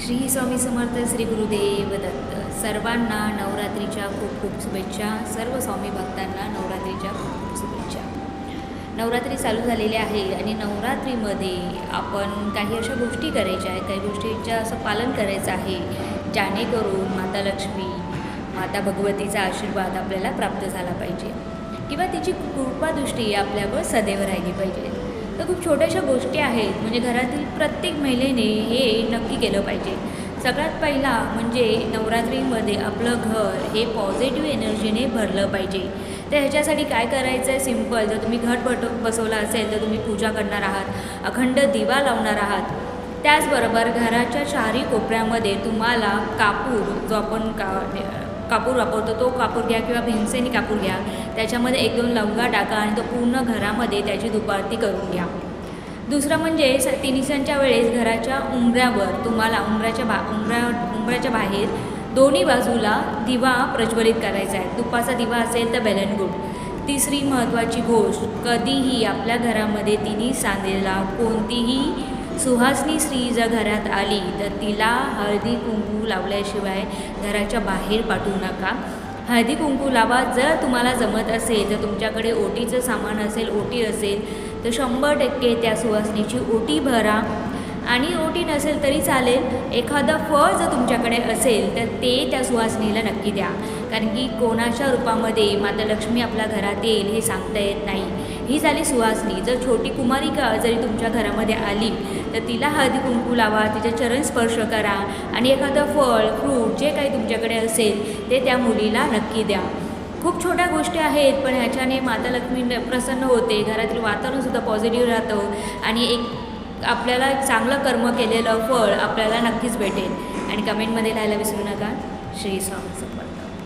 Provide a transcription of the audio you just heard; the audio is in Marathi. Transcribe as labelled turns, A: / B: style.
A: श्री स्वामी समर्थ, श्री गुरुदेव दत्त. सर्वांना नवरात्रीच्या खूप खूप शुभेच्छा. सर्व स्वामी भक्तांना नवरात्रीच्या खूप खूप शुभेच्छा. नवरात्री चालू झालेली आहे आणि नवरात्रीमध्ये आपण काही अशा गोष्टी करायच्या आहेत, काही गोष्टींचं असं पालन करायचं आहे जेणेकरून माता लक्ष्मी, माता भगवतीचा आशीर्वाद आपल्याला प्राप्त झाला पाहिजे किंवा तिची कृपादृष्टी आपल्यावर सदैव राहिली पाहिजे. तर खूप छोट्याशा गोष्टी आहेत, म्हणजे घरातील प्रत्येक महिलेने हे नक्की केलं पाहिजे. सगळ्यात पहिला म्हणजे नवरात्रीमध्ये आपलं घर हे पॉझिटिव्ह एनर्जीने भरलं पाहिजे. तर ह्याच्यासाठी काय करायचं आहे, सिम्पल. जर तुम्ही घट बसवला असेल तर तुम्ही पूजा करणार आहात, अखंड दिवा लावणार आहात. त्याचबरोबर घराच्या चारी कोपऱ्यामध्ये तुम्हाला कापूर, जो आपण कापूर वापरतो तो कापूर घ्या किंवा भिंसेनी कापूर घ्या. त्याच्यामध्ये 1-2 लवंगा टाका आणि तो पूर्ण घरामध्ये त्याची धूपारती करून घ्या. दुसरं म्हणजे तिन्हीसांच्या वेळेस घराच्या उंबऱ्यावर तुम्हाला उंबऱ्याच्या बाहेर दोन्ही बाजूला दिवा प्रज्वलित करायचा आहे. तुपाचा दिवा असेल तर वेल अँड गुड. तिसरी महत्त्वाची गोष्ट, कधीही आपल्या घरामध्ये तिन्ही सांजेला कोणतीही सुहासनी स्त्री जर घरात आली तर तिला हळदी कुंकू लावल्याशिवाय घराच्या बाहेर पाठवू नका. हळदी कुंकू लावा. जर तुम्हाला जमत असेल तर तुमच्याकडे ओटीचं सामान असेल, ओटी असेल तर 100% त्या सुहासनीची ओटी भरा. आणि ओटी नसेल तरी चालेल, एखादं फळ जर तुमच्याकडे असेल तर ते त्या सुहासनीला नक्की द्या. कारण की कोणाच्या रूपामध्ये माता लक्ष्मी आपल्या घरात येईल हे सांगता येत नाही. ही झाली सुहासनी. जर छोटी कुमारिका जरी तुमच्या घरामध्ये आली तर तिला हळदी कुंकू लावा, तिचे चरण स्पर्श करा आणि एखादं फळ, फ्रूट जे काही तुमच्याकडे असेल ते त्या मुलीला नक्की द्या. खूप छोट्या गोष्टी आहेत, पण ह्याच्याने माता लक्ष्मी प्रसन्न होते, घरातील वातावरणसुद्धा पॉझिटिव्ह राहतं आणि आपल्याला एक चांगलं कर्म केलेलं फळ आपल्याला नक्कीच भेटेल. आणि कमेंटमध्ये लिहायला विसरू नका. श्री स्वामी समर्थ.